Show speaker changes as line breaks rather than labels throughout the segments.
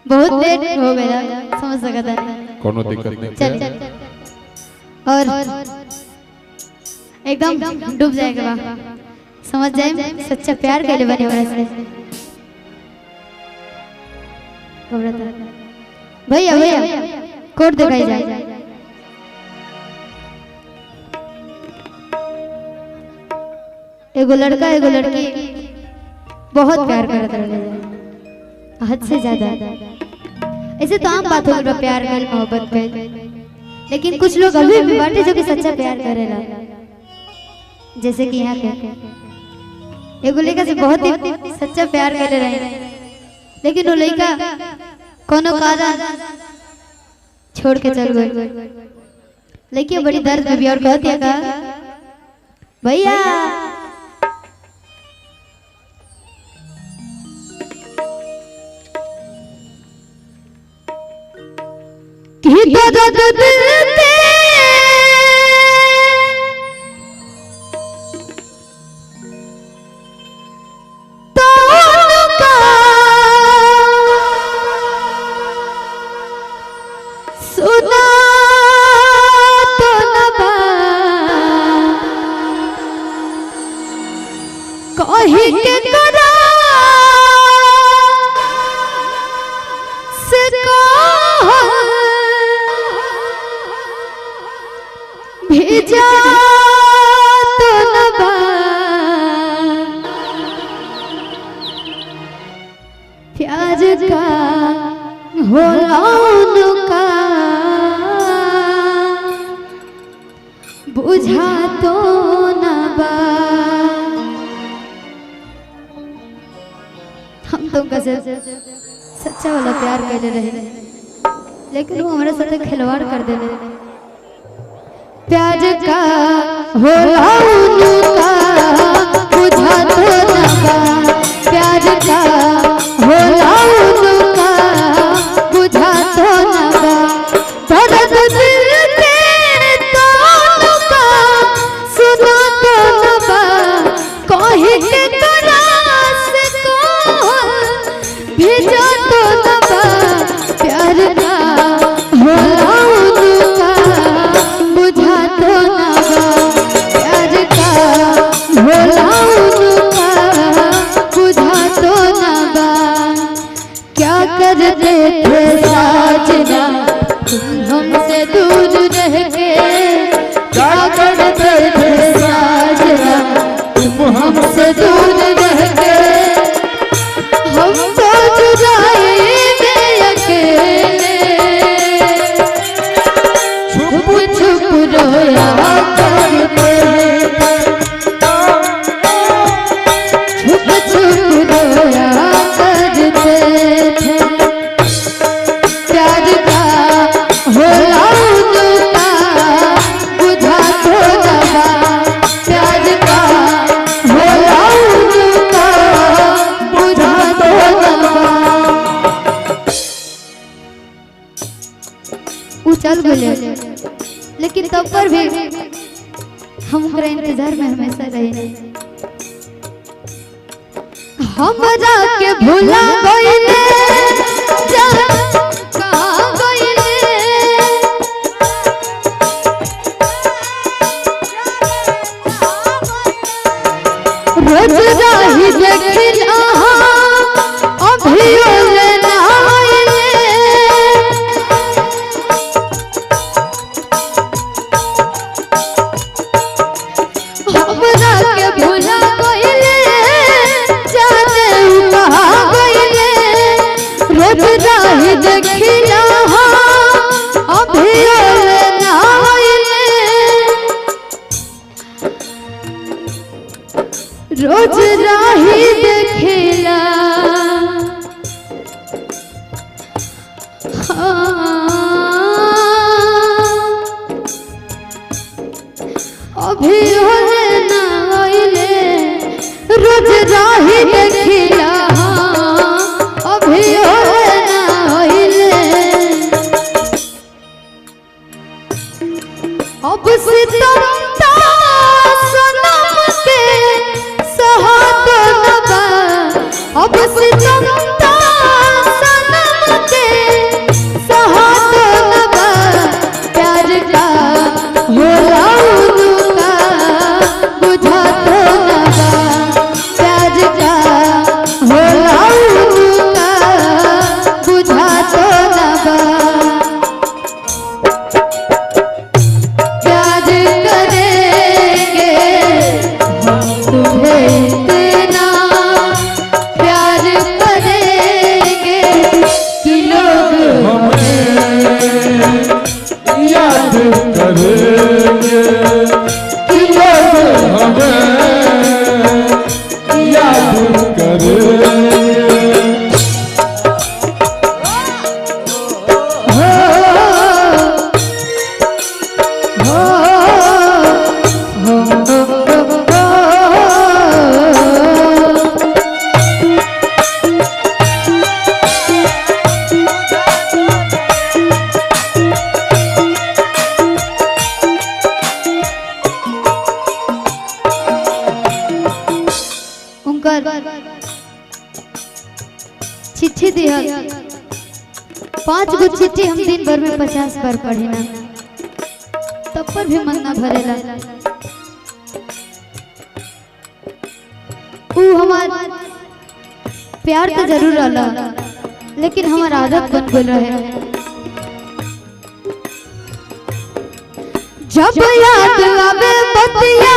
बहुत लेट हो गया, समझ सकता है,
कोनो दिक्कत नहीं।
चल और एकदम डूब जाएगा, समझ जाए सच्चा प्यार के लिए बने वाला से। भैया भैया कोट दिखाई जाए। एगो लड़का एगो लड़की बहुत प्यार करत रहे, हद से ज्यादा। ऐसे तो आम बात हो गई प्यार में, मोहब्बत में, लेकिन कुछ लोग अभी भी बाटे जो कि सच्चा प्यार करेला। जैसे कि यहाँ के एगो लड़का से बहुत ही सच्चा प्यार करे रहे, लेकिन वो लड़का कोनो कारण छोड़ के चल गई। लड़की बड़ी दर्द में भी और कहती है का भैया भेजा तो नबा प्यार का होला उनका बुझा तो नबा। हम तुमका से सच्चा वाला प्यार कर रहे, लेकिन वो हमारे साथ खिलवाड़ कर दे रहे। प्यार का होला उनका बुझा तो नबा, प्यार का होला उनका बुझा तो नबा। दर्द दिल के तानों का सुना तो नबा, कहीं के तरास को भेजा तो नबा। प्यार का होला उनका बुझा तो नबा, प्यार का होला उनका बुझा तो नबा। क्या करते थे साजना तुम हमसे दूर रह के, क्या करते थे साजना तुम हमसे दूर रह के। हम तो जुदाई में अकेले छुप छुप रोया करते थे, छुप छुप रोया करते थे। प्यार का होला उनका बुझा तो नबा, प्यार का होला उनका बुझा तो नबा। वो चल गए, लेकिन तब पर भी हम ओकरा इंतजार में हमेशा रहे। हमरा के भुला गइले जा कहाँ गइले, रोज राही देखिला अभियो लेना आइले। हमरा के भुला गइले जाने कहाँ गइले, रोज राही देखिला अभियो लेना आइले। रोज राही देखिला अभियो लेना आइले। रोज राही देखिला अभियो लेना आइले। अब सितम ता सनम के सहा तो नबा, अब सितम ता सनम के चिट्ठी दिया 5 गो चिट्ठी हम दिन भर में 50 बार पढ़े ना तब पर भी मन ना भरेला। हमार प्यार तो जरूर रहला लेकिन हमार आदत बन गल रहे। जब याद आवे बतिया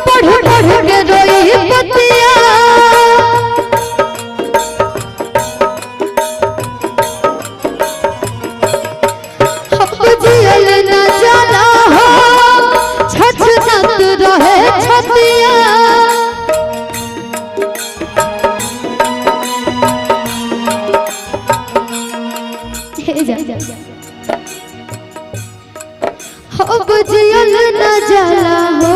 पढ़ पढ़ के रोई बतिया जियल न जाला हो छछनत रहे छतिया। अब जियल न जाला हो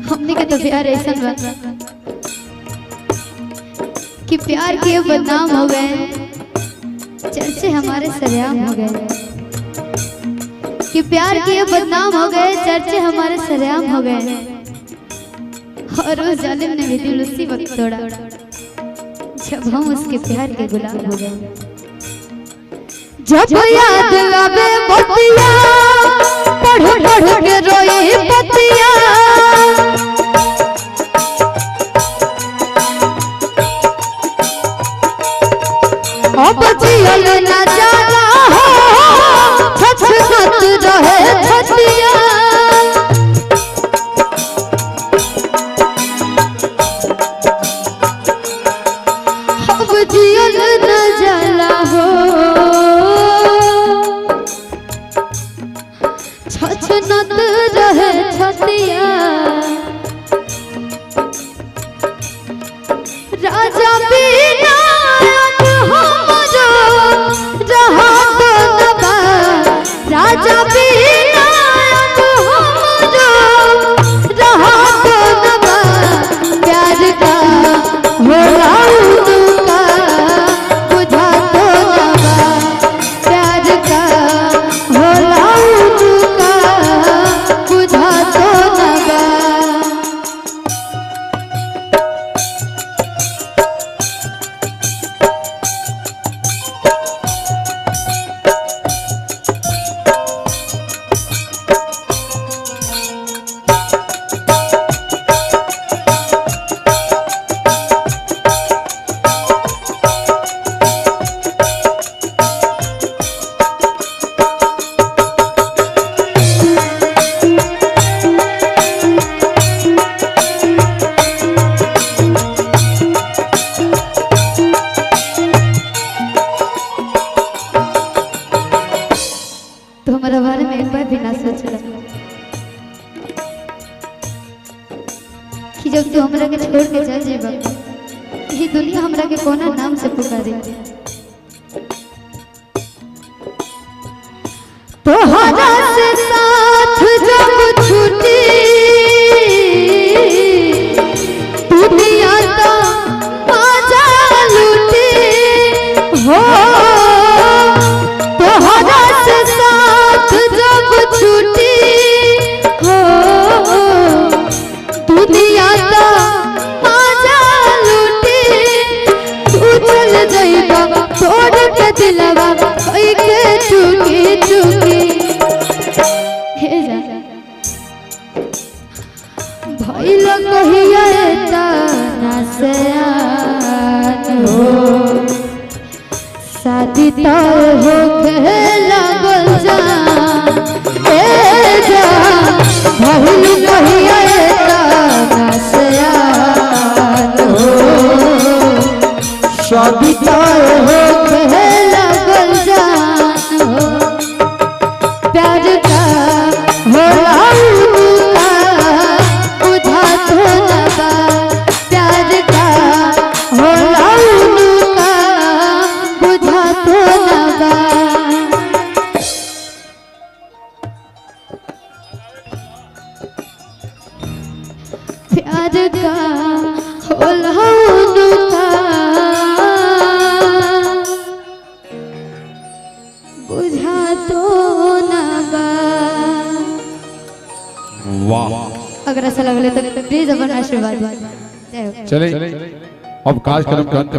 हमने के तो प्यार ऐसा बा कि प्यार के बदनाम हो गए, चर्चे हमारे सरेआम हो गए। कि प्यार के बदनाम हो गए, चर्चे हमारे सरेआम हो गए। और उस जालिम ने भी दिल उसी वक्त तोड़ा जब हम उसके प्यार के गुलाम हो गए। जब याद आवे बतिया पढ़ पढ़ के रोई बतिया अब जियल न जाला हो छछनत रहे छतिया। अब जियल न जाला हो छछनत रहे छतिया। राजा बिना राजा बिना रहा तो नबा प्यार का होला उनका बुझा तो नबा प्यार का होला उनका बुझा तो नबा। तो हमारा बारे में एक बार भी ना सोचला कि जब तू हमरा के छोड़ के चल जेबा ये दुनिया हमरा के कोना नाम से पुकारे। तोहरा से साथ जब छूटी दुनिया तो बाजा लूटी हो। तोहरा से साथ जब छूटी हो दुनिया तो बाजा लूटी। तू चल जाइबा तोड़ के दिलवा कोई के चुकी चुकी। हे जा भाई लोग कहिया तना से आन हो शादी तो हो के लागल जान। ए जा भाई लोग कहिया तना से आन हो शादी तो हो के लागल जान हो। प्यार का होला उनका बुझा तो नबा प्यार का होला उनका बुझा तो नबा। प्यार का होला उनका बुझा तो नबा।
वाह।
अगर ऐसा लगले तो प्लीज अपन आशीर्वाद दीजिए। जय हो।
चले अब कार्यक्रम का अंत